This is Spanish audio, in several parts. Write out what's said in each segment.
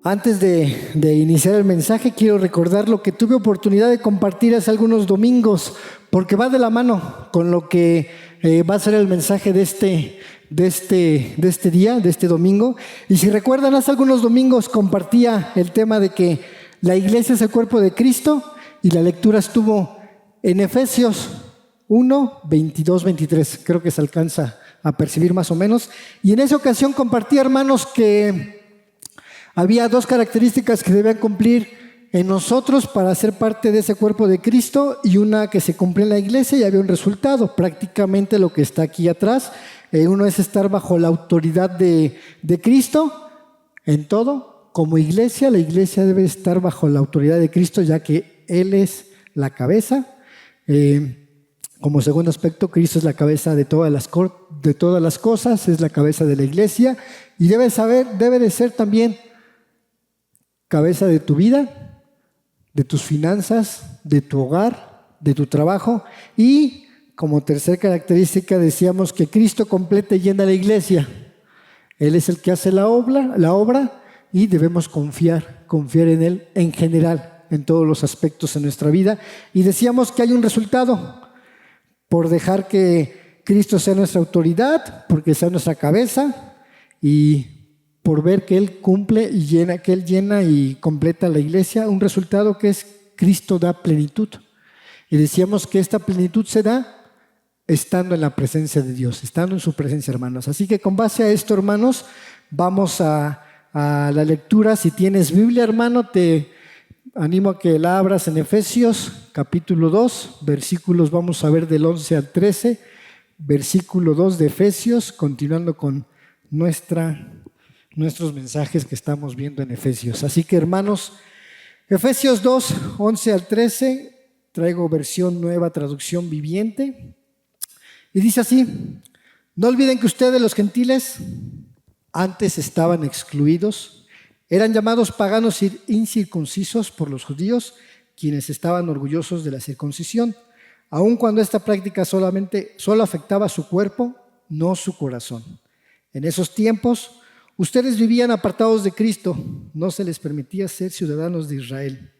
Antes de iniciar el mensaje, quiero recordar lo que tuve oportunidad de compartir hace algunos domingos, porque va de la mano con lo que va a ser el mensaje de este día, de este domingo. Y si recuerdan, hace algunos domingos compartía el tema de que la iglesia es el cuerpo de Cristo, y la lectura estuvo en Efesios 1, 22, 23. Creo que se alcanza a percibir más o menos. Y en esa ocasión compartí, hermanos, que había dos características que debían cumplir en nosotros para ser parte de ese cuerpo de Cristo, y una que se cumplía en la iglesia y había un resultado, prácticamente lo que está aquí atrás. Uno es estar bajo la autoridad de Cristo en todo. Como iglesia, la iglesia debe estar bajo la autoridad de Cristo, ya que Él es la cabeza. Como segundo aspecto, Cristo es la cabeza de todas las cosas, es la cabeza de la iglesia, y debe de ser también cabeza de tu vida, de tus finanzas, de tu hogar, de tu trabajo. Y como tercera característica decíamos que Cristo completa y llena la iglesia. Él es el que hace la obra, y debemos confiar en Él en general, en todos los aspectos de nuestra vida. Y decíamos que hay un resultado por dejar que Cristo sea nuestra autoridad, porque sea nuestra cabeza, y por ver que Él cumple y llena, que Él llena y completa la iglesia. Un resultado que es Cristo da plenitud. Y decíamos que esta plenitud se da estando en la presencia de Dios, estando en su presencia, hermanos. Así que con base a esto, hermanos, vamos a la lectura. Si tienes Biblia, hermano, te animo a que la abras en Efesios capítulo 2, versículos, vamos a ver del 11 al 13, versículo 2 de Efesios, continuando con nuestros mensajes que estamos viendo en Efesios. Así que, hermanos, Efesios 2, 11 al 13, traigo versión Nueva Traducción Viviente, y dice así: no olviden que ustedes, los gentiles, antes estaban excluidos, eran llamados paganos incircuncisos por los judíos, quienes estaban orgullosos de la circuncisión, aun cuando esta práctica solo afectaba su cuerpo, no su corazón. En esos tiempos, ustedes vivían apartados de Cristo, no se les permitía ser ciudadanos de Israel,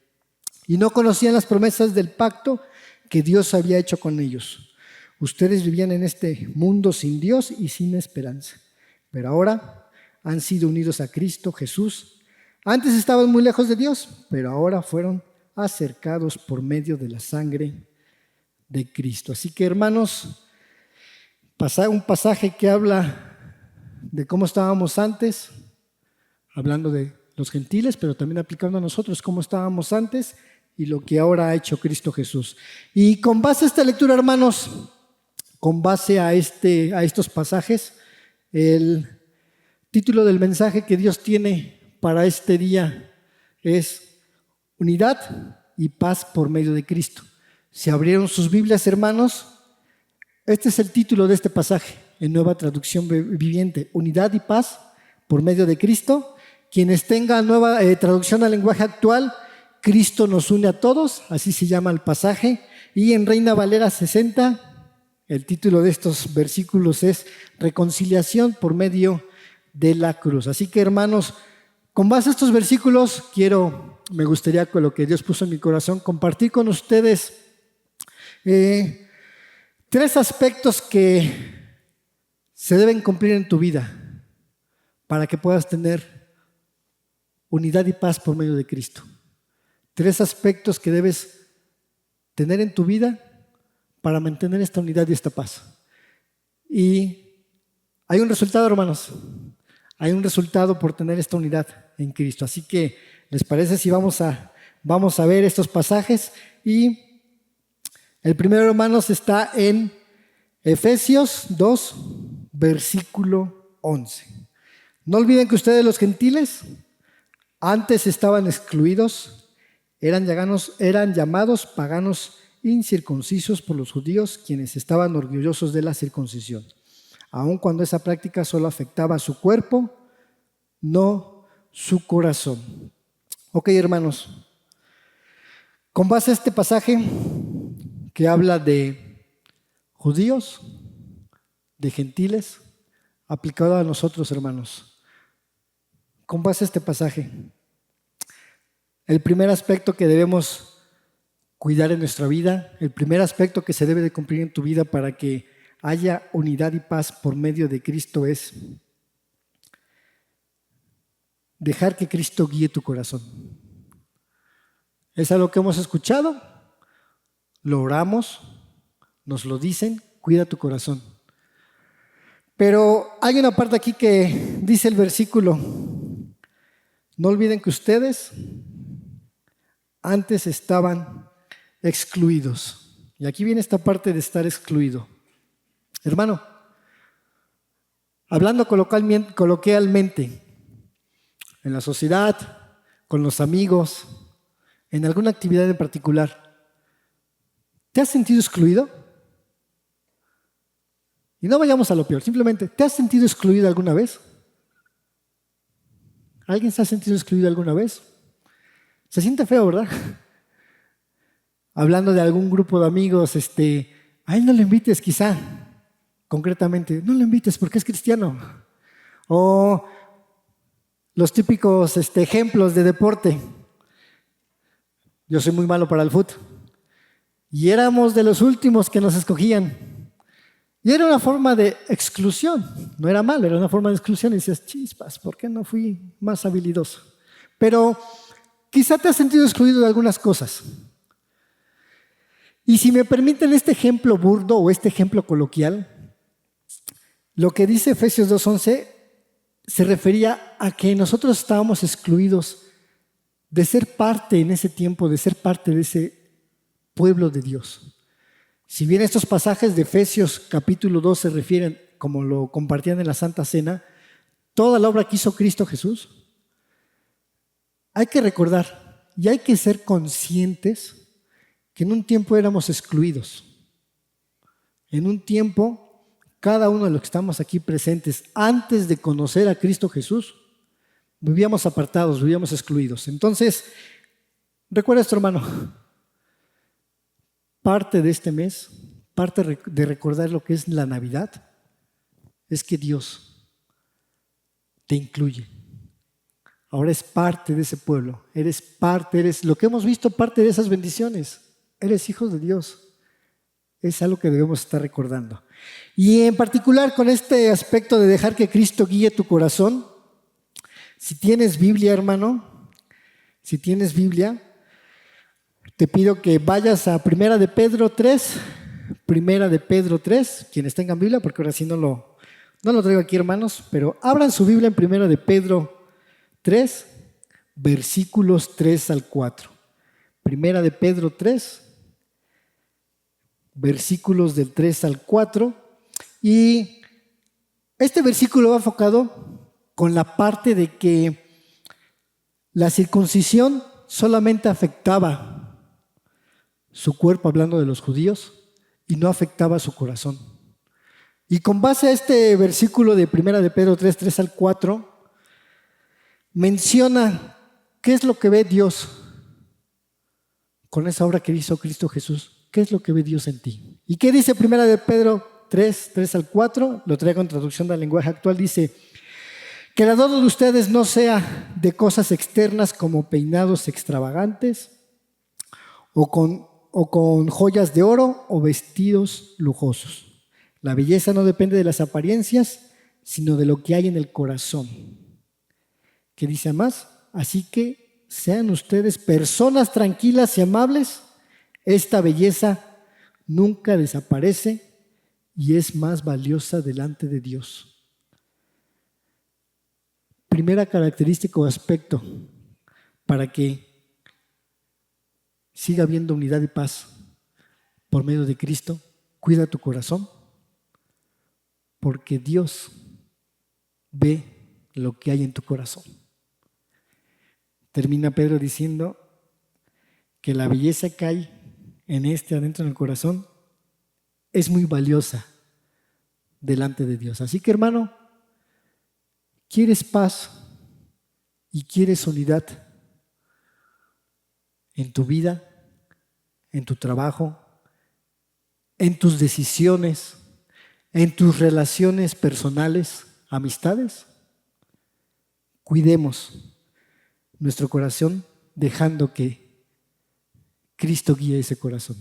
y no conocían las promesas del pacto que Dios había hecho con ellos. Ustedes vivían en este mundo sin Dios y sin esperanza, pero ahora han sido unidos a Cristo Jesús. Antes estaban muy lejos de Dios, pero ahora fueron acercados por medio de la sangre de Cristo. Así que, hermanos, un pasaje que habla de cómo estábamos antes, hablando de los gentiles, pero también aplicando a nosotros cómo estábamos antes y lo que ahora ha hecho Cristo Jesús. Y con base a esta lectura, hermanos, con base a estos pasajes, el título del mensaje que Dios tiene para este día es Unidad y Paz por medio de Cristo. Si abrieron sus Biblias, hermanos, este es el título de este pasaje en Nueva Traducción Viviente: Unidad y Paz por medio de Cristo. Quienes tengan Nueva Traducción al lenguaje actual, Cristo nos une a todos, así se llama el pasaje. Y en Reina Valera 60, el título de estos versículos es Reconciliación por medio de la cruz. Así que, hermanos, con base a estos versículos, me gustaría, con lo que Dios puso en mi corazón, compartir con ustedes tres aspectos que se deben cumplir en tu vida para que puedas tener unidad y paz por medio de Cristo. Tres aspectos que debes tener en tu vida para mantener esta unidad y esta paz. Y hay un resultado, hermanos. Hay un resultado por tener esta unidad en Cristo. Así que, ¿les parece si vamos a ver estos pasajes? Y el primero, hermanos, está en Efesios 2, versículo 11. No olviden que ustedes, los gentiles, antes estaban excluidos, eran llamados paganos incircuncisos por los judíos, quienes estaban orgullosos de la circuncisión, aun cuando esa práctica solo afectaba a su cuerpo, no su corazón. Ok, hermanos, con base a este pasaje que habla de judíos, de gentiles, aplicado a nosotros, hermanos, con base a este pasaje, el primer aspecto que debemos cuidar en nuestra vida, el primer aspecto que se debe de cumplir en tu vida para que haya unidad y paz por medio de Cristo es dejar que Cristo guíe tu corazón. Es algo que hemos escuchado, lo oramos, nos lo dicen, cuida tu corazón. Pero hay una parte aquí que dice el versículo: no olviden que ustedes antes estaban excluidos. Y aquí viene esta parte de estar excluido. Hermano, hablando coloquialmente, en la sociedad, con los amigos, en alguna actividad en particular, ¿te has sentido excluido? Y no vayamos a lo peor, simplemente, ¿te has sentido excluido alguna vez? ¿Alguien se ha sentido excluido alguna vez? Se siente feo, ¿verdad? Hablando de algún grupo de amigos, a él no le invites quizá, concretamente, no le invites porque es cristiano. O los típicos ejemplos de deporte. Yo soy muy malo para el fútbol. Y éramos de los últimos que nos escogían. Y era una forma de exclusión. No era malo, era una forma de exclusión. Y decías, chispas, ¿por qué no fui más habilidoso? Pero quizá te has sentido excluido de algunas cosas. Y si me permiten este ejemplo burdo o este ejemplo coloquial, lo que dice Efesios 2:11 se refería a que nosotros estábamos excluidos de ser parte en ese tiempo, de ser parte de ese pueblo de Dios. Si bien estos pasajes de Efesios capítulo 2 se refieren, como lo compartían en la Santa Cena, toda la obra que hizo Cristo Jesús, hay que recordar y hay que ser conscientes que en un tiempo éramos excluidos. En un tiempo, cada uno de los que estamos aquí presentes, antes de conocer a Cristo Jesús, vivíamos apartados, vivíamos excluidos. Entonces, recuerda esto, hermano. Parte de este mes, parte de recordar lo que es la Navidad, es que Dios te incluye. Ahora es parte de ese pueblo, eres parte, eres lo que hemos visto, parte de esas bendiciones. Eres hijo de Dios. Es algo que debemos estar recordando. Y en particular con este aspecto de dejar que Cristo guíe tu corazón, si tienes Biblia, hermano, si tienes Biblia, te pido que vayas a Primera de Pedro 3, quienes tengan Biblia, porque ahora sí no lo traigo aquí, hermanos, pero abran su Biblia en Primera de Pedro 3, versículos 3 al 4. Primera de Pedro 3, versículos del 3 al 4. Y este versículo va enfocado con la parte de que la circuncisión solamente afectaba su cuerpo, hablando de los judíos, y no afectaba su corazón. Y con base a este versículo de Primera de Pedro 3, 3 al 4, menciona qué es lo que ve Dios con esa obra que hizo Cristo Jesús. ¿Qué es lo que ve Dios en ti? ¿Y qué dice Primera de Pedro 3, 3 al 4? Lo traigo en traducción del lenguaje actual. Dice: que el adorno de ustedes no sea de cosas externas como peinados extravagantes o con joyas de oro o vestidos lujosos. La belleza no depende de las apariencias, sino de lo que hay en el corazón. ¿Qué dice más? Así que sean ustedes personas tranquilas y amables. Esta belleza nunca desaparece y es más valiosa delante de Dios. Primera característica o aspecto para que siga habiendo unidad y paz por medio de Cristo: cuida tu corazón, porque Dios ve lo que hay en tu corazón. Termina Pedro diciendo que la belleza que hay adentro en el corazón es muy valiosa delante de Dios. Así que, hermano, ¿quieres paz y quieres unidad en tu vida, en tu trabajo, en tus decisiones, en tus relaciones personales, amistades? Cuidemos nuestro corazón dejando que Cristo guíe ese corazón.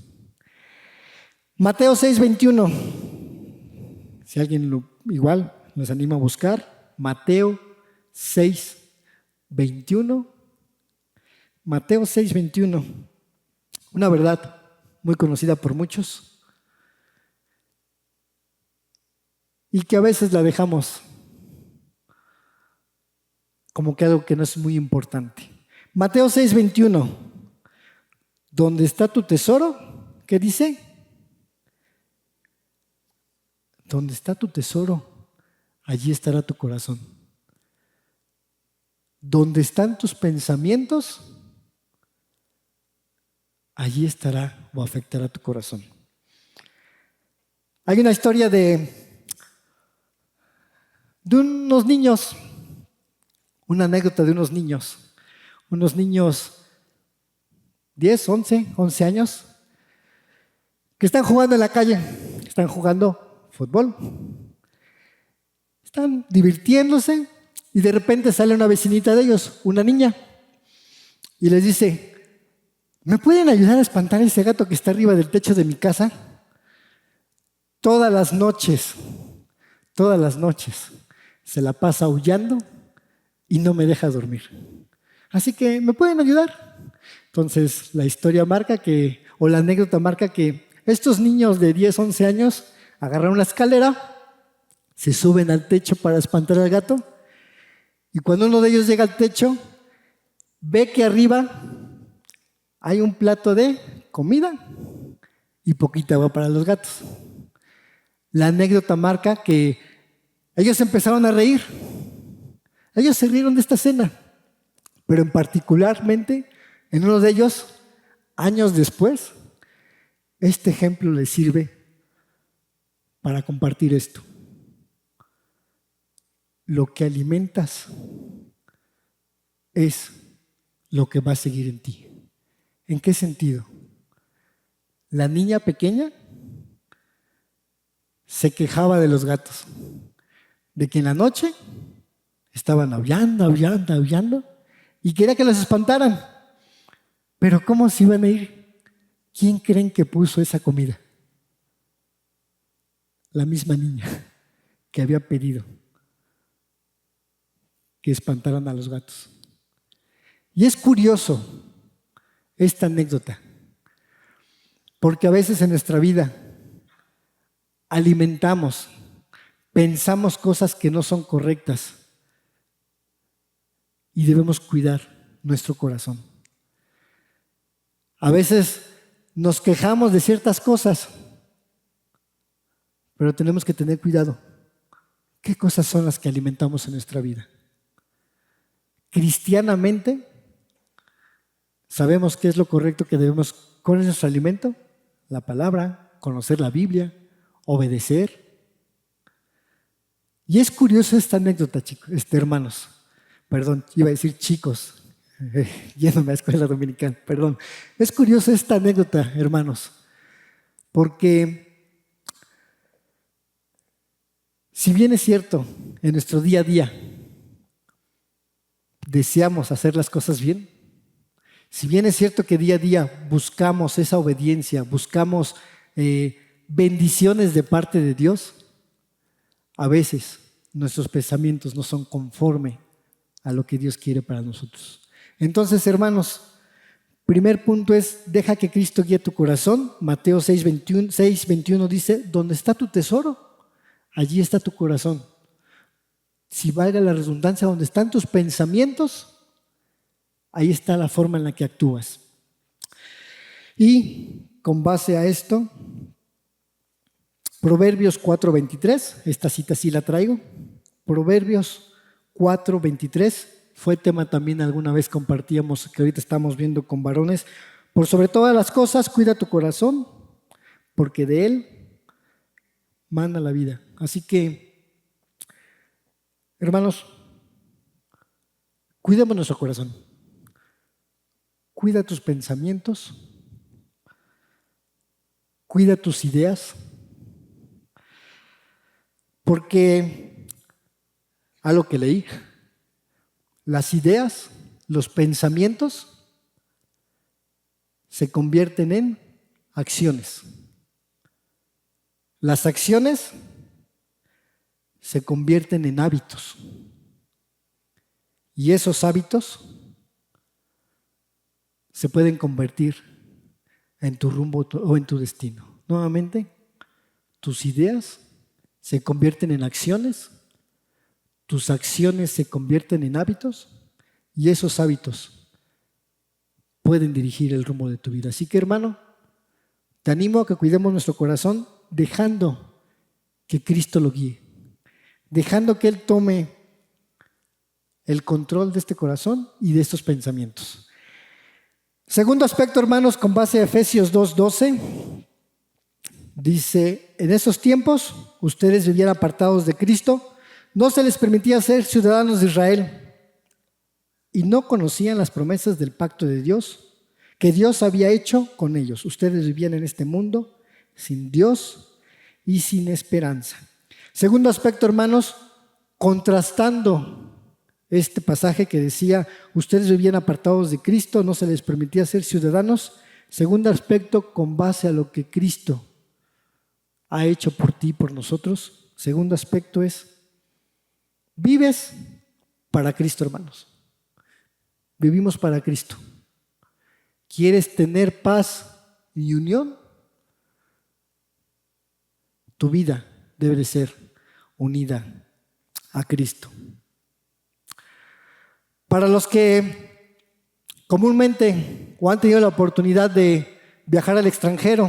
Mateo 6:21. Si alguien igual nos anima a buscar, Mateo 6:21. Mateo 6:21. Una verdad muy conocida por muchos y que a veces la dejamos como que algo que no es muy importante. Mateo 6:21. ¿Dónde está tu tesoro? ¿Qué dice? Donde está tu tesoro, allí estará tu corazón. Donde están tus pensamientos, allí estará o afectará tu corazón. Hay una historia de unos niños, una anécdota de unos niños 10, 11 años, que están jugando en la calle, están jugando fútbol, están divirtiéndose y de repente sale una vecinita de ellos, una niña, y les dice: ¿me pueden ayudar a espantar ese gato que está arriba del techo de mi casa? Todas las noches se la pasa aullando y no me deja dormir. Así que, ¿me pueden ayudar? Entonces, la historia marca o la anécdota marca que estos niños de 10, 11 años agarran una escalera, se suben al techo para espantar al gato, y cuando uno de ellos llega al techo, ve que arriba hay un plato de comida y poquita agua para los gatos. La anécdota marca que ellos empezaron a reír. Ellos se rieron de esta escena, pero en particularmente en uno de ellos, años después, este ejemplo les sirve para compartir esto. Lo que alimentas es lo que va a seguir en ti. ¿En qué sentido? La niña pequeña se quejaba de los gatos, de que en la noche estaban aullando y quería que los espantaran. Pero ¿cómo se iban a ir? ¿Quién creen que puso esa comida? La misma niña que había pedido que espantaran a los gatos. Y es curioso esta anécdota, porque a veces en nuestra vida alimentamos, pensamos cosas que no son correctas y debemos cuidar nuestro corazón. A veces nos quejamos de ciertas cosas, pero tenemos que tener cuidado. ¿Qué cosas son las que alimentamos en nuestra vida? Cristianamente, sabemos qué es lo correcto que debemos con nuestro alimento, la palabra, conocer la Biblia, obedecer. Y es curioso esta anécdota, chicos, hermanos. Perdón, iba a decir chicos, yéndome a escuela dominical, perdón. Es curioso esta anécdota, hermanos, porque si bien es cierto, en nuestro día a día deseamos hacer las cosas bien, si bien es cierto que día a día buscamos esa obediencia, buscamos bendiciones de parte de Dios, a veces nuestros pensamientos no son conforme a lo que Dios quiere para nosotros. Entonces, hermanos, primer punto es: deja que Cristo guíe tu corazón. Mateo 6:21 dice: donde está tu tesoro, allí está tu corazón. Si valga la redundancia, donde están tus pensamientos, ahí está la forma en la que actúas. Y con base a esto, Proverbios 4:23, esta cita sí la traigo. Proverbios 4:23 fue tema también, alguna vez compartíamos, que ahorita estamos viendo con varones. Por sobre todas las cosas, cuida tu corazón, porque de él manda la vida. Así que, hermanos, cuidemos nuestro corazón. Cuida tus pensamientos, cuida tus ideas, porque algo que leí, las ideas, los pensamientos se convierten en acciones. Las acciones se convierten en hábitos. Y esos hábitos se pueden convertir en tu rumbo o en tu destino. Nuevamente, tus ideas se convierten en acciones, tus acciones se convierten en hábitos y esos hábitos pueden dirigir el rumbo de tu vida. Así que, hermano, te animo a que cuidemos nuestro corazón dejando que Cristo lo guíe, dejando que Él tome el control de este corazón y de estos pensamientos. Segundo aspecto, hermanos, con base a Efesios 2:12, dice: en esos tiempos ustedes vivían apartados de Cristo, no se les permitía ser ciudadanos de Israel y no conocían las promesas del pacto de Dios que Dios había hecho con ellos. Ustedes vivían en este mundo sin Dios y sin esperanza. Segundo aspecto, hermanos, contrastando este pasaje que decía, ustedes vivían apartados de Cristo, no se les permitía ser ciudadanos. Segundo aspecto, con base a lo que Cristo ha hecho por ti y por nosotros. Segundo aspecto es, vives para Cristo, hermanos. Vivimos para Cristo. ¿Quieres tener paz y unión? Tu vida debe de ser unida a Cristo. Para los que comúnmente o han tenido la oportunidad de viajar al extranjero,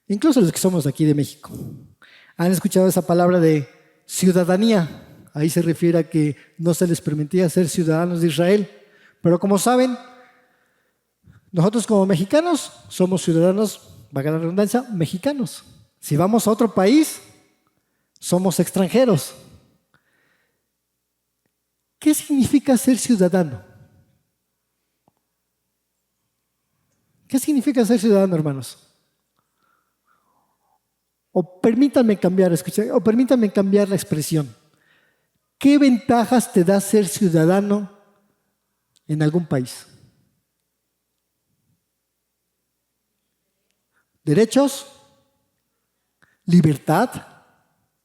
incluso los que somos de aquí de México, han escuchado esa palabra de ciudadanía. Ahí se refiere a que no se les permitía ser ciudadanos de Israel. Pero como saben, nosotros como mexicanos somos ciudadanos, valga la redundancia, mexicanos. Si vamos a otro país, somos extranjeros. ¿Qué significa ser ciudadano? ¿Qué significa ser ciudadano, hermanos? O permítanme cambiar la expresión. ¿Qué ventajas te da ser ciudadano en algún país? ¿Derechos? ¿Libertad?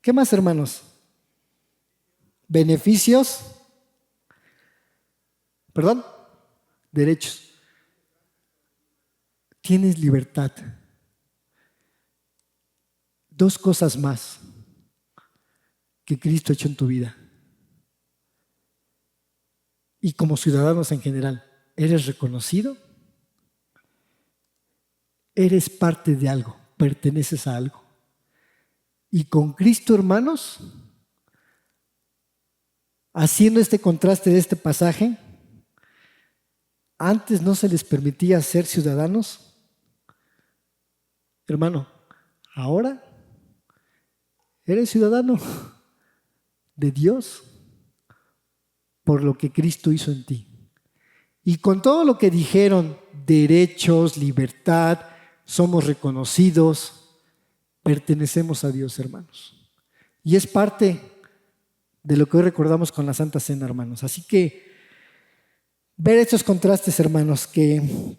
¿Qué más, hermanos? ¿Beneficios? ¿Perdón? Derechos. Tienes libertad. Dos cosas más que Cristo ha hecho en tu vida. Y como ciudadanos en general, ¿eres reconocido? Eres parte de algo, perteneces a algo. Y con Cristo, hermanos, haciendo este contraste de este pasaje, antes no se les permitía ser ciudadanos. Hermano, ahora eres ciudadano de Dios por lo que Cristo hizo en ti. Y con todo lo que dijeron, derechos, libertad, somos reconocidos, pertenecemos a Dios, hermanos. Y es parte de lo que hoy recordamos con la Santa Cena, hermanos. Así que ver estos contrastes, hermanos, que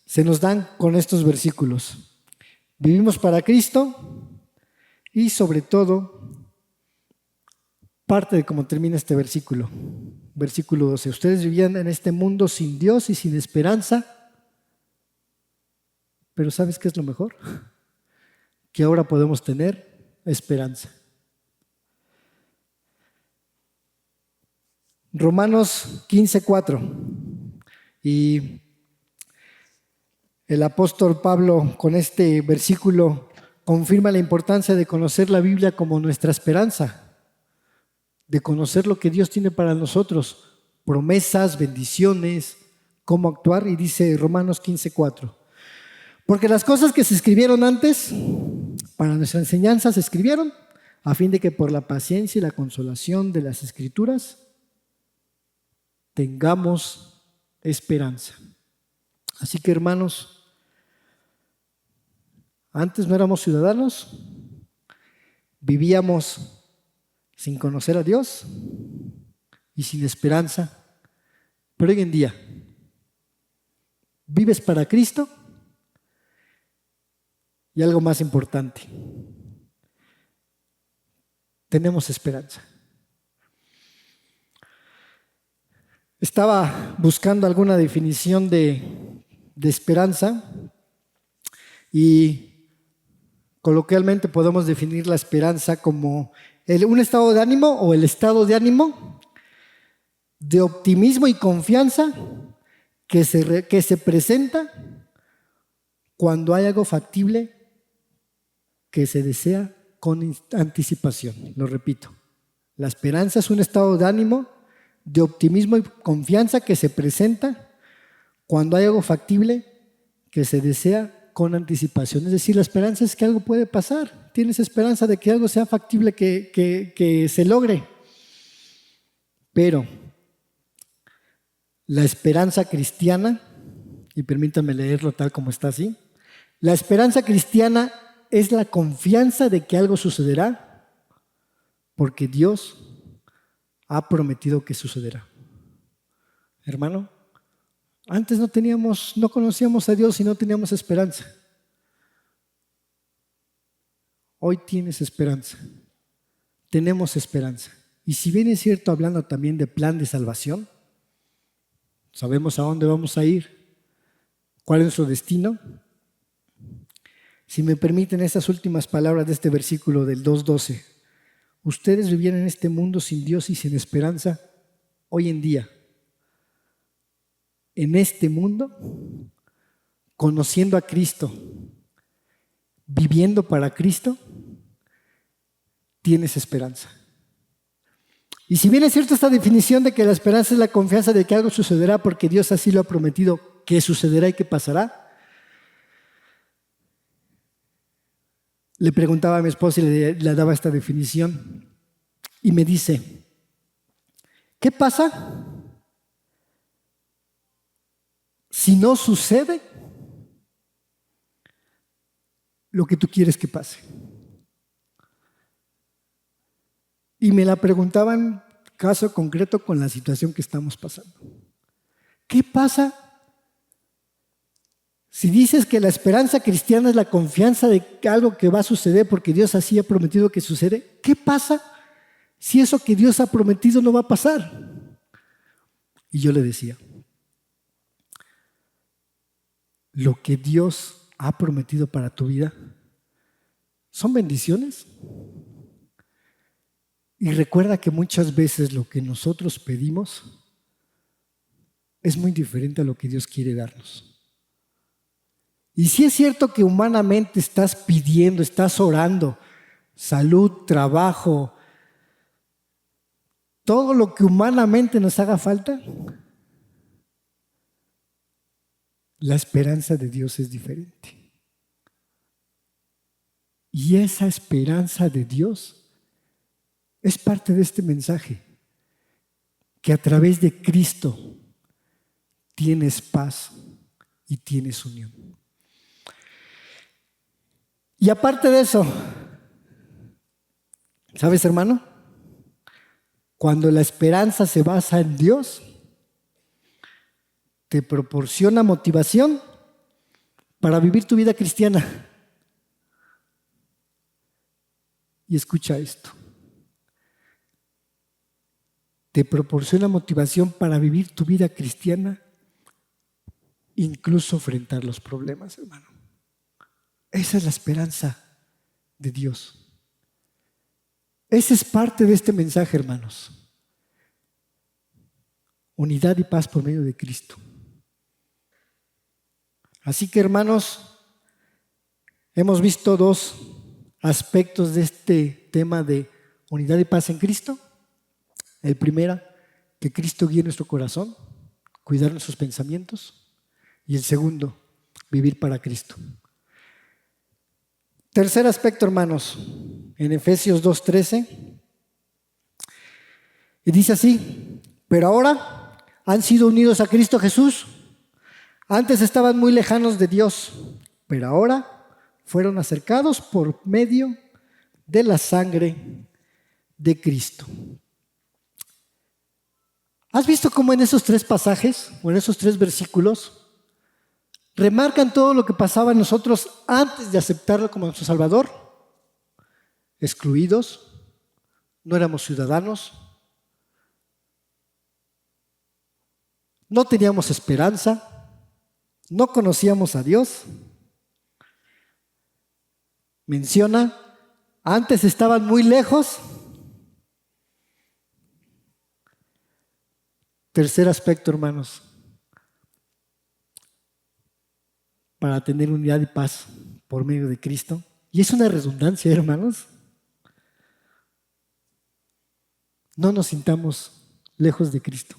se nos dan con estos versículos. Vivimos para Cristo y sobre todo, parte de cómo termina este versículo. Versículo 12. Ustedes vivían en este mundo sin Dios y sin esperanza. Pero ¿sabes qué es lo mejor? Que ahora podemos tener esperanza. Romanos 15:4. Y el apóstol Pablo con este versículo confirma la importancia de conocer la Biblia como nuestra esperanza, de conocer lo que Dios tiene para nosotros, promesas, bendiciones, cómo actuar. Y dice Romanos 15:4. Porque las cosas que se escribieron antes, para nuestra enseñanza se escribieron, a fin de que por la paciencia y la consolación de las Escrituras tengamos esperanza. Así que, hermanos, antes no éramos ciudadanos, vivíamos sin conocer a Dios y sin esperanza, pero hoy en día ¿Vives para Cristo? Y algo más importante, tenemos esperanza. Estaba buscando alguna definición de esperanza y coloquialmente podemos definir la esperanza como un estado de ánimo o el estado de ánimo de optimismo y confianza que se presenta cuando hay algo factible que se desea con anticipación. Lo repito, la esperanza es un estado de ánimo de optimismo y confianza que se presenta cuando hay algo factible que se desea con anticipación. Es decir, la esperanza es que algo puede pasar. Tienes esperanza de que algo sea factible, que se logre. Pero la esperanza cristiana, y permítanme leerlo tal como está así, la esperanza cristiana es la confianza de que algo sucederá porque Dios ha prometido que sucederá. Hermano, antes no conocíamos a Dios y no teníamos esperanza. Hoy tienes esperanza. Tenemos esperanza. Y si bien es cierto, hablando también de plan de salvación, sabemos a dónde vamos a ir, cuál es nuestro destino. Si me permiten esas últimas palabras de este versículo del 2:12. Ustedes vivían en este mundo sin Dios y sin esperanza. Hoy en día, en este mundo, conociendo a Cristo, viviendo para Cristo, tienes esperanza. Y si bien es cierto esta definición de que la esperanza es la confianza de que algo sucederá porque Dios así lo ha prometido, que sucederá y que pasará, le preguntaba a mi esposa y le daba esta definición y me dice, ¿qué pasa si no sucede lo que tú quieres que pase? Y me la preguntaban caso concreto con la situación que estamos pasando. ¿Qué pasa si dices que la esperanza cristiana es la confianza de algo que va a suceder porque Dios así ha prometido que sucede? ¿Qué pasa si eso que Dios ha prometido no va a pasar? Y yo le decía, lo que Dios ha prometido para tu vida son bendiciones. Y recuerda que muchas veces lo que nosotros pedimos es muy diferente a lo que Dios quiere darnos. Y sí es cierto que humanamente estás pidiendo, estás orando, salud, trabajo, todo lo que humanamente nos haga falta, la esperanza de Dios es diferente. Y esa esperanza de Dios es parte de este mensaje, que a través de Cristo tienes paz y tienes unión. Y aparte de eso, ¿sabes, hermano? Cuando la esperanza se basa en Dios, te proporciona motivación para vivir tu vida cristiana. Y escucha esto. Te proporciona motivación para vivir tu vida cristiana, incluso enfrentar los problemas, hermano. Esa es la esperanza de Dios. Esa es parte de este mensaje, hermanos. Unidad y paz por medio de Cristo. Así que, hermanos, hemos visto dos aspectos de este tema de unidad y paz en Cristo. El primero, que Cristo guíe nuestro corazón, cuidar nuestros pensamientos. Y el segundo, vivir para Cristo. Tercer aspecto, hermanos, en Efesios 2:13, y dice así: pero ahora han sido unidos a Cristo Jesús. Antes estaban muy lejanos de Dios, pero ahora fueron acercados por medio de la sangre de Cristo. ¿Has visto cómo en esos tres pasajes o en esos tres versículos remarcan todo lo que pasaba en nosotros antes de aceptarlo como nuestro Salvador. Excluidos, no éramos ciudadanos, no teníamos esperanza, no conocíamos a Dios. Menciona, antes estaban muy lejos. Tercer aspecto, hermanos, para tener unidad y paz por medio de Cristo. Y es una redundancia, hermanos. No nos sintamos lejos de Cristo.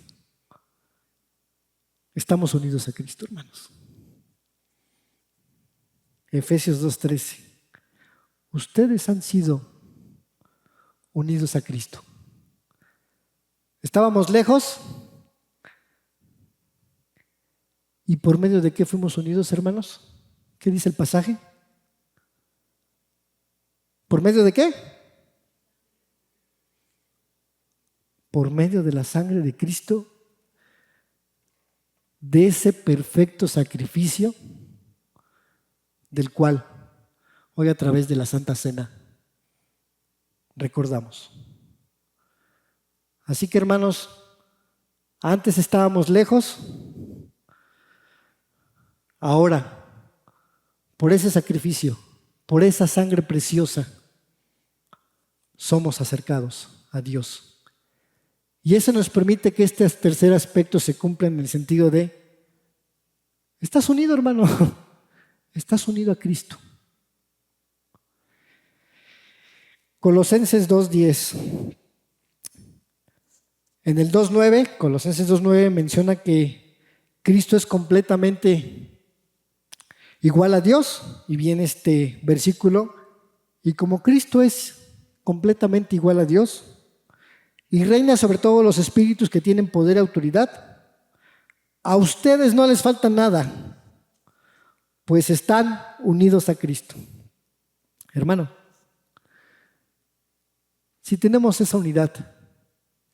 Estamos unidos a Cristo, hermanos. Efesios 2:13. Ustedes han sido unidos a Cristo. Estábamos lejos. ¿Y por medio de qué fuimos unidos, hermanos? ¿Qué dice el pasaje? ¿Por medio de qué? Por medio de la sangre de Cristo, de ese perfecto sacrificio, del cual hoy a través de la Santa Cena recordamos. Así que, hermanos, antes estábamos lejos. Ahora, por ese sacrificio, por esa sangre preciosa, somos acercados a Dios. Y eso nos permite que este tercer aspecto se cumpla en el sentido de, estás unido, hermano, estás unido a Cristo. Colosenses 2:10. En el 2:9, Colosenses 2:9 menciona que Cristo es completamente igual a Dios, y viene este versículo, y como Cristo es completamente igual a Dios y reina sobre todos los espíritus que tienen poder y autoridad, a ustedes no les falta nada, pues están unidos a Cristo. Hermano, si tenemos esa unidad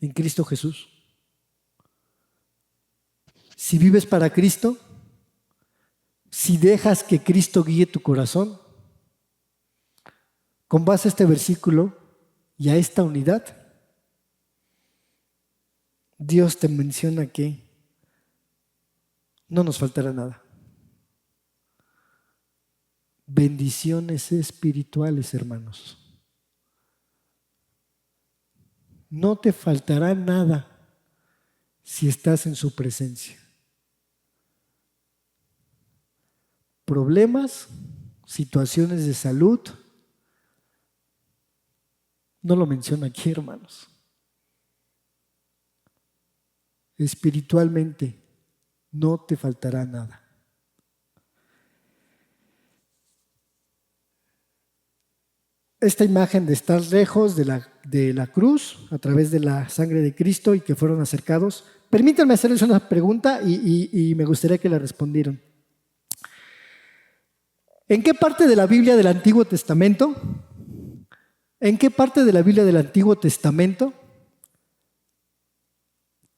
en Cristo Jesús, si vives para Cristo, si dejas que Cristo guíe tu corazón, con base a este versículo y a esta unidad, Dios te menciona que no nos faltará nada. Bendiciones espirituales, hermanos. No te faltará nada si estás en su presencia. Problemas, situaciones de salud, no lo menciona aquí, hermanos. Espiritualmente no te faltará nada. Esta imagen de estar lejos de la cruz a través de la sangre de Cristo y que fueron acercados, permítanme hacerles una pregunta y me gustaría que la respondieran. ¿En qué parte de la Biblia del Antiguo Testamento? ¿En qué parte de la Biblia del Antiguo Testamento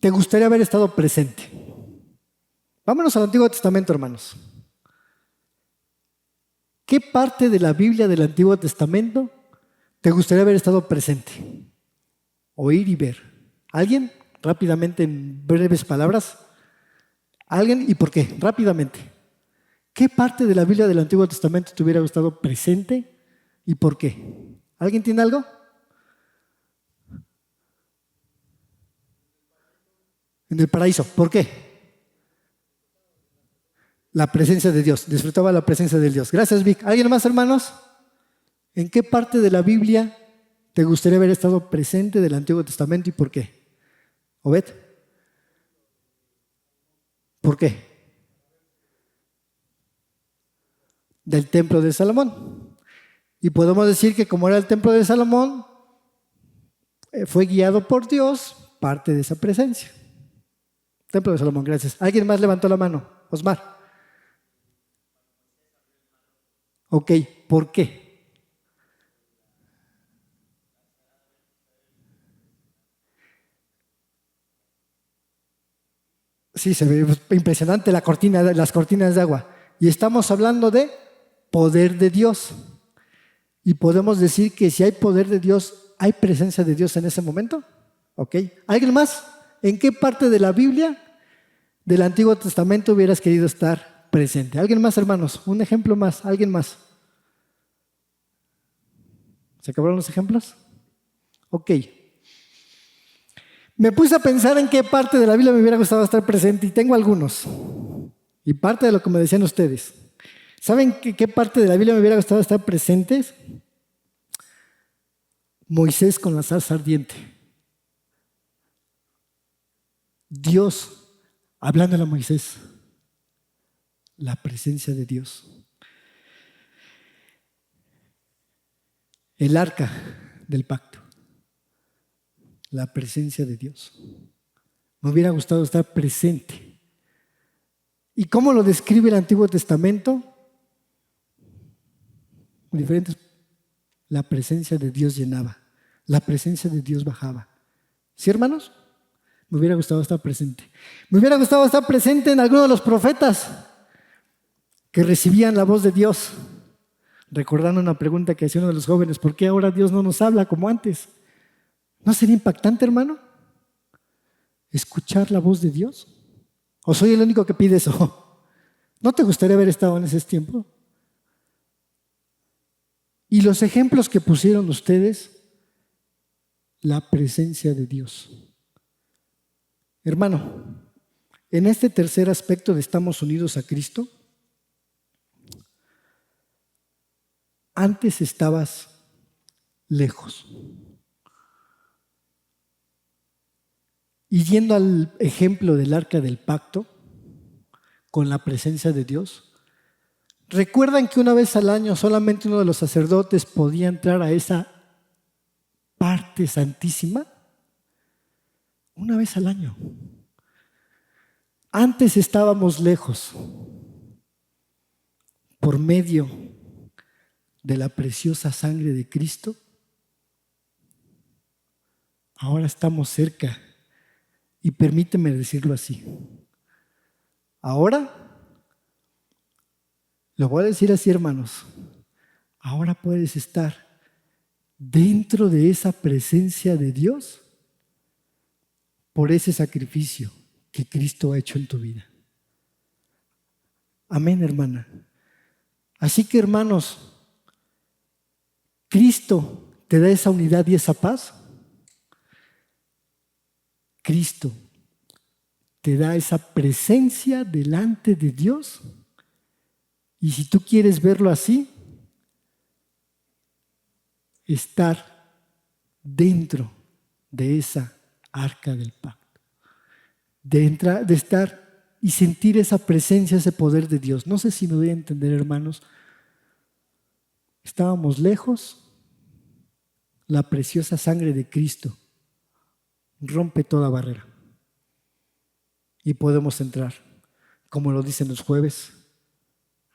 te gustaría haber estado presente? Vámonos al Antiguo Testamento, hermanos. ¿Qué parte de la Biblia del Antiguo Testamento te gustaría haber estado presente? Oír y ver. ¿Alguien? Rápidamente, en breves palabras. ¿Alguien? ¿Y por qué? Rápidamente. ¿Qué parte de la Biblia del Antiguo Testamento te hubiera gustado presente y por qué? ¿Alguien tiene algo? En el paraíso. ¿Por qué? La presencia de Dios. Disfrutaba la presencia de Dios. Gracias, Vic. ¿Alguien más, hermanos? ¿En qué parte de la Biblia te gustaría haber estado presente del Antiguo Testamento y por qué? Obed. ¿Por qué? Del templo de Salomón. Y podemos decir que como era el templo de Salomón, fue guiado por Dios parte de esa presencia. Templo de Salomón, gracias. ¿Alguien más levantó la mano? Osmar. Ok, ¿por qué? Sí, se ve impresionante las cortinas de agua. y estamos hablando de poder de Dios. Y podemos decir que si hay poder de Dios, ¿hay presencia de Dios en ese momento? ¿Ok? ¿Alguien más? ¿En qué parte de la Biblia del Antiguo Testamento hubieras querido estar presente? ¿Alguien más, hermanos? Un ejemplo más. ¿Alguien más? ¿Se acabaron los ejemplos? Ok. Me puse a pensar en qué parte de la Biblia me hubiera gustado estar presente y tengo algunos. Y parte de lo que me decían ustedes. ¿Saben qué parte de la Biblia me hubiera gustado estar presente? Moisés con la zarza ardiente. Dios hablándole a Moisés. La presencia de Dios. El arca del pacto. La presencia de Dios. Me hubiera gustado estar presente. ¿Y cómo lo describe el Antiguo Testamento? Diferentes. La presencia de Dios llenaba. La presencia de Dios bajaba. ¿Sí, hermanos? Me hubiera gustado estar presente. Me hubiera gustado estar presente en alguno de los profetas que recibían la voz de Dios. Recordando una pregunta que hacía uno de los jóvenes: ¿por qué ahora Dios no nos habla como antes? ¿No sería impactante, hermano? ¿Escuchar la voz de Dios? ¿O soy el único que pide eso? ¿No te gustaría haber estado en ese tiempo? Y los ejemplos que pusieron ustedes, la presencia de Dios. Hermano, en este tercer aspecto de estamos unidos a Cristo, antes estabas lejos. Y yendo al ejemplo del arca del pacto, con la presencia de Dios, ¿recuerdan que una vez al año solamente uno de los sacerdotes podía entrar a esa parte santísima? Una vez al año. Antes estábamos lejos. Por medio de la preciosa sangre de Cristo, ahora estamos cerca. Y permíteme decirlo así. Ahora, lo voy a decir así, hermanos, ahora puedes estar dentro de esa presencia de Dios por ese sacrificio que Cristo ha hecho en tu vida. Amén, hermana. Así que, hermanos, Cristo te da esa unidad y esa paz. Cristo te da esa presencia delante de Dios. Y si tú quieres verlo así, estar dentro de esa arca del pacto, de estar y sentir esa presencia, ese poder de Dios. No sé si me voy a entender, hermanos. Estábamos lejos, la preciosa sangre de Cristo rompe toda barrera y podemos entrar, como lo dicen los jueves,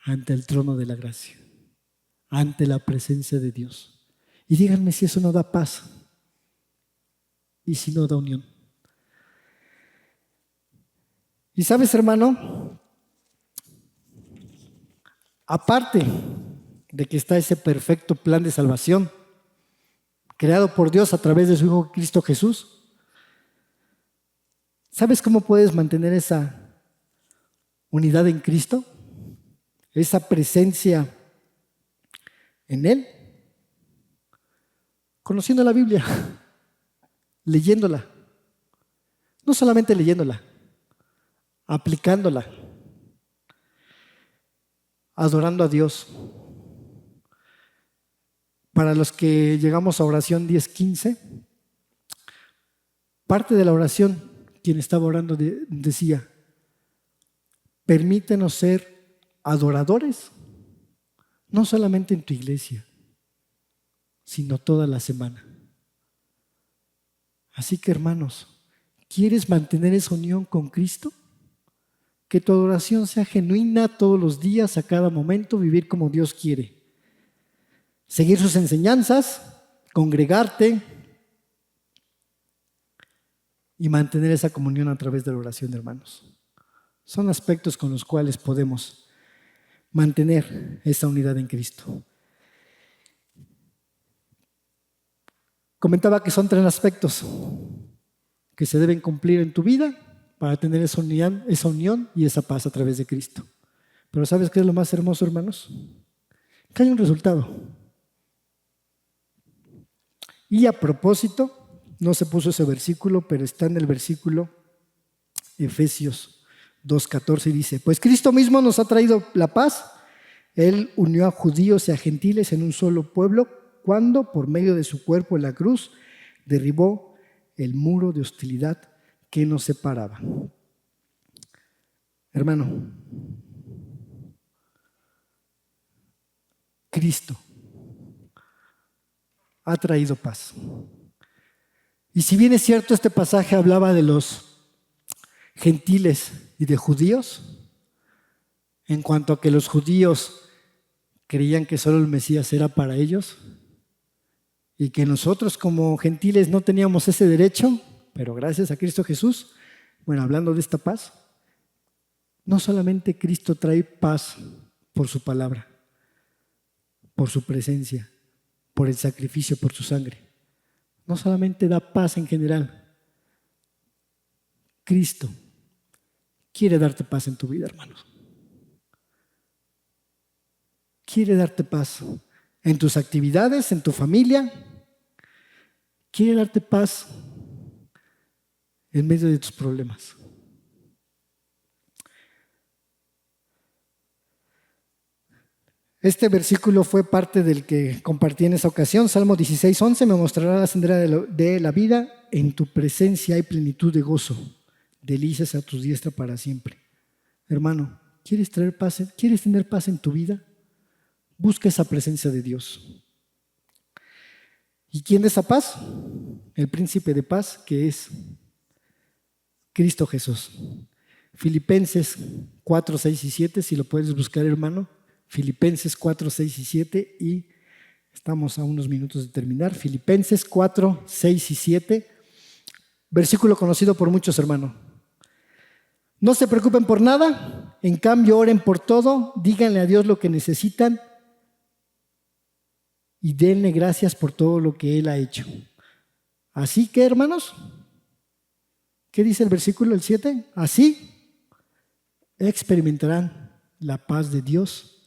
ante el trono de la gracia, ante la presencia de Dios. Y díganme si eso no da paz y si no da unión. Y sabes, hermano, aparte de que está ese perfecto plan de salvación creado por Dios a través de su Hijo Cristo Jesús, ¿sabes cómo puedes mantener esa unidad en Cristo? Esa presencia en Él. Conociendo la Biblia, leyéndola. No solamente leyéndola, aplicándola, adorando a Dios. Para los que llegamos a oración 10:15, parte de la oración, quien estaba orando decía: permítenos ser adoradores, no solamente en tu iglesia, sino toda la semana. Así que, hermanos, ¿quieres mantener esa unión con Cristo? Que tu adoración sea genuina todos los días, a cada momento, vivir como Dios quiere. Seguir sus enseñanzas, congregarte y mantener esa comunión a través de la oración, hermanos. Son aspectos con los cuales podemos mantener esa unidad en Cristo. Comentaba que son 3 aspectos que se deben cumplir en tu vida para tener esa unión y esa paz a través de Cristo. Pero ¿sabes qué es lo más hermoso, hermanos? Que hay un resultado. Y a propósito, no se puso ese versículo, pero está en el versículo Efesios 2:14 y dice: pues Cristo mismo nos ha traído la paz. Él unió a judíos y a gentiles en un solo pueblo cuando, por medio de su cuerpo en la cruz, derribó el muro de hostilidad que nos separaba. Hermano, Cristo ha traído paz. Y si bien es cierto, este pasaje hablaba de los gentiles y de judíos, en cuanto a que los judíos creían que solo el Mesías era para ellos y que nosotros como gentiles no teníamos ese derecho, pero gracias a Cristo Jesús, bueno, hablando de esta paz, no solamente Cristo trae paz por su palabra, por su presencia, por el sacrificio, por su sangre. No solamente da paz en general. Cristo quiere darte paz en tu vida, hermanos. Quiere darte paz en tus actividades, en tu familia. Quiere darte paz en medio de tus problemas. Este versículo fue parte del que compartí en esa ocasión. Salmo 16:11: me mostrará la sendera de la vida, en tu presencia hay plenitud de gozo, delicias a tu diestra para siempre. Hermano, ¿quieres tener paz en tu vida? Busca esa presencia de Dios. ¿Y quién es esa paz? El príncipe de paz, que es Cristo Jesús. Filipenses 4, 6 y 7, si lo puedes buscar, hermano. Filipenses 4, 6 y 7, y estamos a unos minutos de terminar. Filipenses 4, 6 y 7, versículo conocido por muchos, hermano. No se preocupen por nada, en cambio oren por todo, díganle a Dios lo que necesitan y denle gracias por todo lo que Él ha hecho. Así que, hermanos, ¿qué dice el versículo el 7? Así experimentarán la paz de Dios,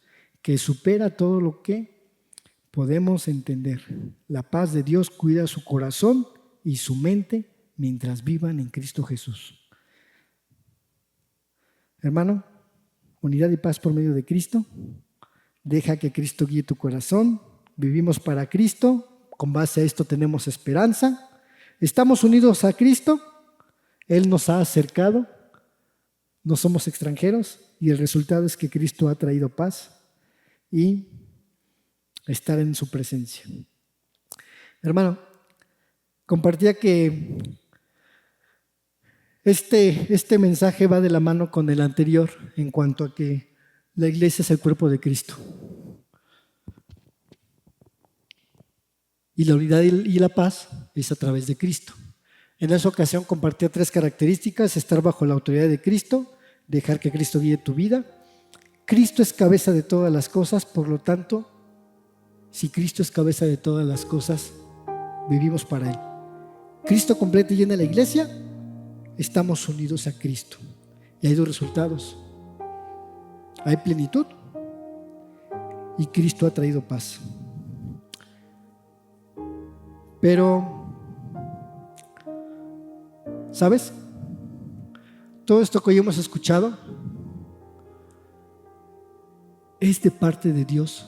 que supera todo lo que podemos entender. La paz de Dios cuida su corazón y su mente mientras vivan en Cristo Jesús. Hermano, unidad y paz por medio de Cristo. Deja que Cristo guíe tu corazón. Vivimos para Cristo. Con base a esto tenemos esperanza. Estamos unidos a Cristo. Él nos ha acercado. No somos extranjeros. Y el resultado es que Cristo ha traído paz y estar en su presencia. Hermano, compartía que este mensaje va de la mano con el anterior en cuanto a que la iglesia es el cuerpo de Cristo. Y la unidad y la paz es a través de Cristo. En esa ocasión compartía 3 características: estar bajo la autoridad de Cristo, dejar que Cristo guíe tu vida. Cristo es cabeza de todas las cosas, por lo tanto, si Cristo es cabeza de todas las cosas, vivimos para Él. Cristo completa y llena la iglesia, estamos unidos a Cristo. Y hay 2 resultados. Hay plenitud y Cristo ha traído paz. Pero, ¿sabes? Todo esto que hoy hemos escuchado es de parte de Dios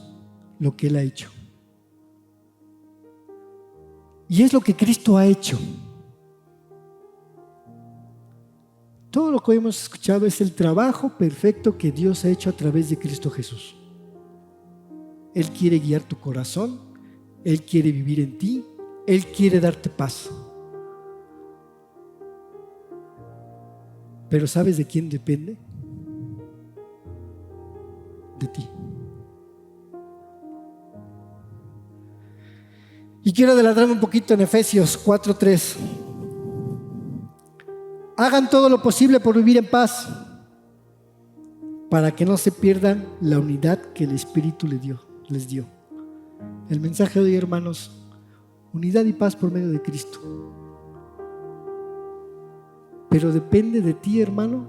lo que Él ha hecho. Y es lo que Cristo ha hecho. Todo lo que hoy hemos escuchado es el trabajo perfecto que Dios ha hecho a través de Cristo Jesús. Él quiere guiar tu corazón, Él quiere vivir en ti, Él quiere darte paz. Pero ¿sabes de quién depende? De ti. Y quiero adelantarme un poquito en Efesios 4:3. Hagan todo lo posible por vivir en paz para que no se pierdan la unidad que el Espíritu les dio. El mensaje de hoy, hermanos, unidad y paz por medio de Cristo. Pero depende de ti, hermano,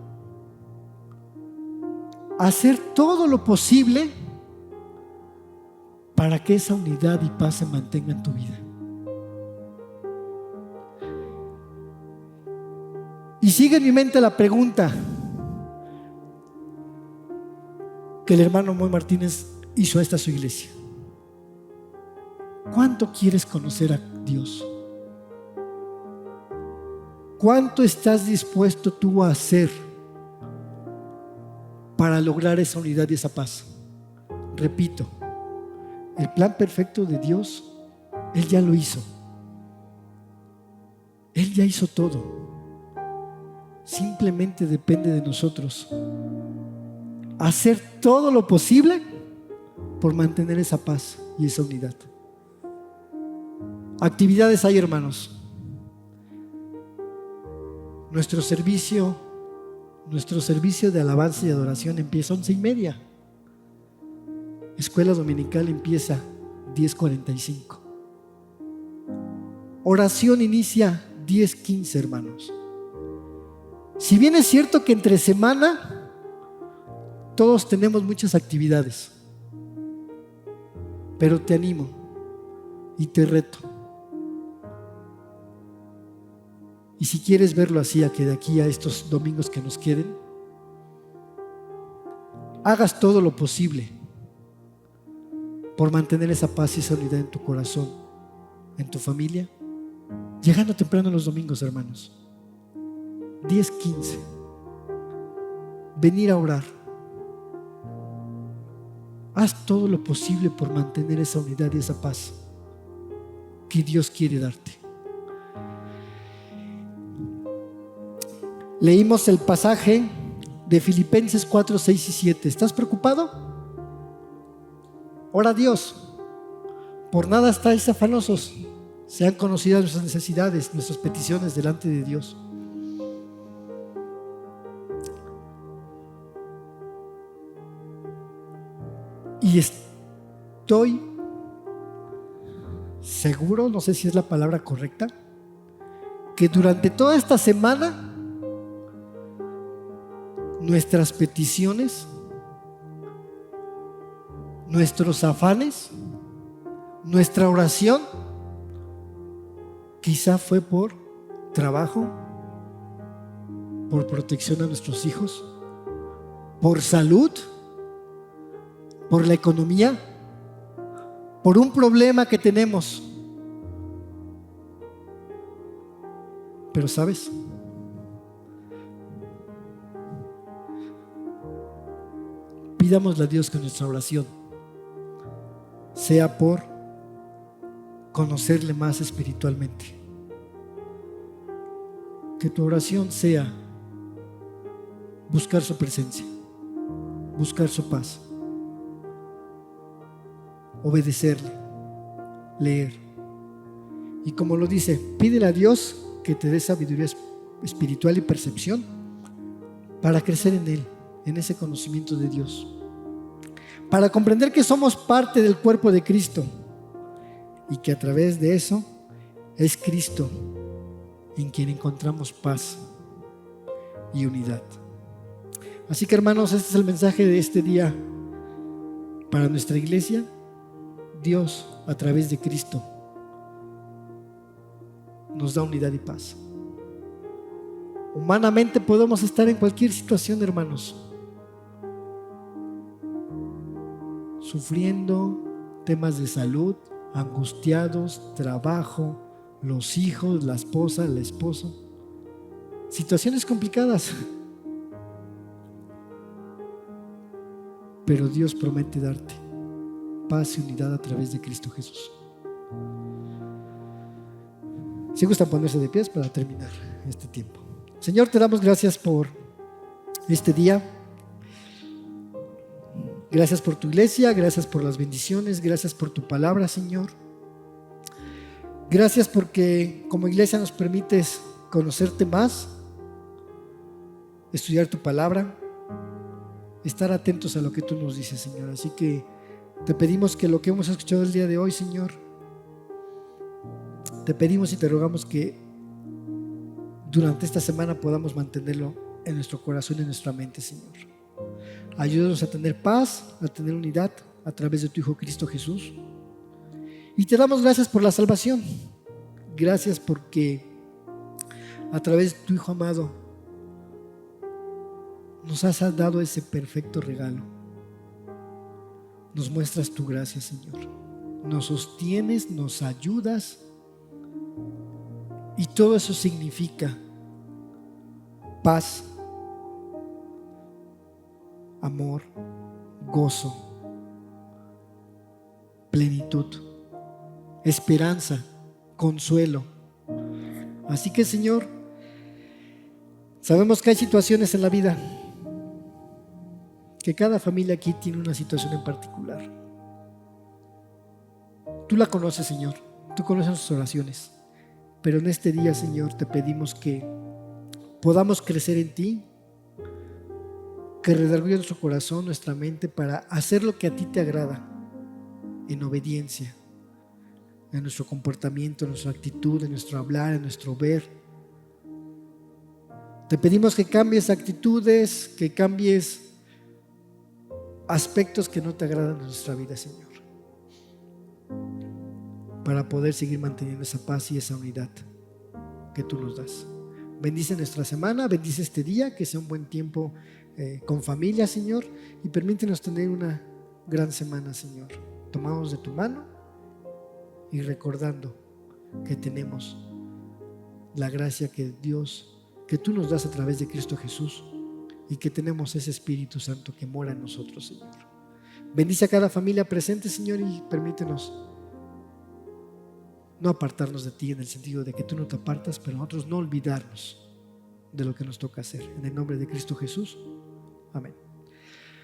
hacer todo lo posible para que esa unidad y paz se mantenga en tu vida. Y sigue en mi mente la pregunta que el hermano Moy Martínez hizo a esta su iglesia: ¿cuánto quieres conocer a Dios? ¿Cuánto estás dispuesto tú a hacer para lograr esa unidad y esa paz? Repito, el plan perfecto de Dios, Él ya lo hizo. Él ya hizo todo. Simplemente depende de nosotros hacer todo lo posible por mantener esa paz y esa unidad. Actividades hay, hermanos. Nuestro servicio de alabanza y adoración empieza a 11:30. Escuela dominical empieza 10:45. Oración inicia 10:15, hermanos. Si bien es cierto que entre semana todos tenemos muchas actividades, pero te animo y te reto. Y si quieres verlo así, a que de aquí a estos domingos que nos queden, hagas todo lo posible por mantener esa paz y esa unidad en tu corazón, en tu familia, llegando temprano los domingos, hermanos. 10:15. Venir a orar. Haz todo lo posible por mantener esa unidad y esa paz que Dios quiere darte. Leímos el pasaje de Filipenses 4, 6 y 7. ¿Estás preocupado? Ora a Dios. Por nada estáis afanosos. Sean conocidas nuestras necesidades, nuestras peticiones delante de Dios. Y estoy seguro, no sé si es la palabra correcta, que durante toda esta semana nuestras peticiones, nuestros afanes, nuestra oración, quizá fue por trabajo, por protección a nuestros hijos, por salud, por la economía, por un problema que tenemos. Pero ¿sabes? Pidámosle a Dios que nuestra oración sea por conocerle más espiritualmente. Que tu oración sea buscar su presencia, buscar su paz, obedecerle, leer. Y como lo dice, pídele a Dios que te dé sabiduría espiritual y percepción para crecer en Él, en ese conocimiento de Dios, para comprender que somos parte del cuerpo de Cristo y que a través de eso es Cristo en quien encontramos paz y unidad. Así que, hermanos, este es el mensaje de este día para nuestra iglesia. Dios, a través de Cristo, nos da unidad y paz. Humanamente podemos estar en cualquier situación, hermanos, sufriendo temas de salud, angustiados, trabajo, los hijos, la esposa, el esposo, situaciones complicadas. Pero Dios promete darte paz y unidad a través de Cristo Jesús. Si gustan ponerse de pies para terminar este tiempo. Señor, te damos gracias por este día. Gracias por tu iglesia, gracias por las bendiciones, gracias por tu palabra, Señor. Gracias porque como iglesia nos permites conocerte más, estudiar tu palabra, estar atentos a lo que tú nos dices, Señor. Así que te pedimos que lo que hemos escuchado el día de hoy, Señor, te pedimos y te rogamos que durante esta semana podamos mantenerlo en nuestro corazón y en nuestra mente, Señor. Ayúdanos a tener paz, a tener unidad a través de tu Hijo Cristo Jesús. Y te damos gracias por la salvación. Gracias porque a través de tu Hijo amado nos has dado ese perfecto regalo. Nos muestras tu gracia, Señor. Nos sostienes, nos ayudas. Y todo eso significa paz, amor, gozo, plenitud, esperanza, consuelo. Así que, Señor, sabemos que hay situaciones en la vida, que cada familia aquí tiene una situación en particular. Tú la conoces, Señor, tú conoces nuestras oraciones, pero en este día, Señor, te pedimos que podamos crecer en ti, que redarguye nuestro corazón, nuestra mente, para hacer lo que a ti te agrada, en obediencia, en nuestro comportamiento, en nuestra actitud, en nuestro hablar, en nuestro ver. Te pedimos que cambies actitudes, que cambies aspectos que no te agradan en nuestra vida, Señor, para poder seguir manteniendo esa paz y esa unidad que tú nos das. Bendice nuestra semana, bendice este día, que sea un buen tiempo con familia, Señor, y permítenos tener una gran semana, Señor. Tomamos de tu mano y recordando que tenemos la gracia que Dios, que tú nos das a través de Cristo Jesús, y que tenemos ese Espíritu Santo que mora en nosotros, Señor. Bendice a cada familia presente, Señor, y permítenos no apartarnos de ti, en el sentido de que tú no te apartas, pero nosotros no olvidarnos de lo que nos toca hacer. En el nombre de Cristo Jesús, amén.